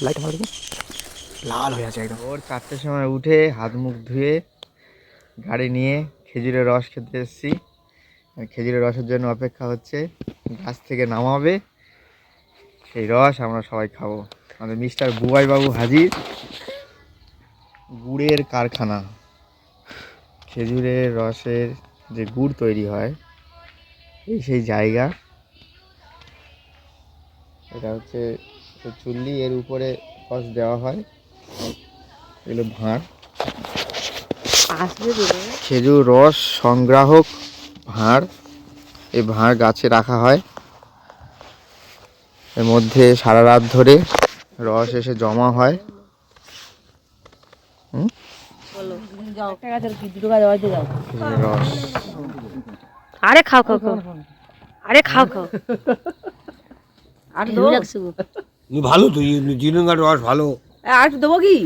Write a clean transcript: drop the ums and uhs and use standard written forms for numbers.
Light মারো দেখি, লাল হয়ে আছে একদম। ভোর 4টের সময় উঠে হাত মুখ ধুয়ে গাড়ি নিয়ে খেজুরের রস খেতে এসেছি। খেজুরের রসের জন্য অপেক্ষা হচ্ছে, গাছ থেকে নামাবে সেই রস আমরা সবাই খাবো। আমাদের মিস্টার বুবাই বাবু হাজির। গুড়ের কারখানা, খেজুরের রসের যে গুড় তৈরি হয় এই সেই জায়গা। এটা হচ্ছে চুল্লি, এর উপরে রস দেওয়া হয়, এগুলো ভাঁড়। খেজুর রস সংগ্রাহক ভাঁড়, এই ভাঁড় গাছে রাখা হয়, এর মধ্যে সারা রাত ধরে রস এসে জমা হয়। রস আরে খাও খাও খাও, আরে খাও খাও। আর ভালো তো জিনুঙ্গার রস ভালো। আর দেবো কি?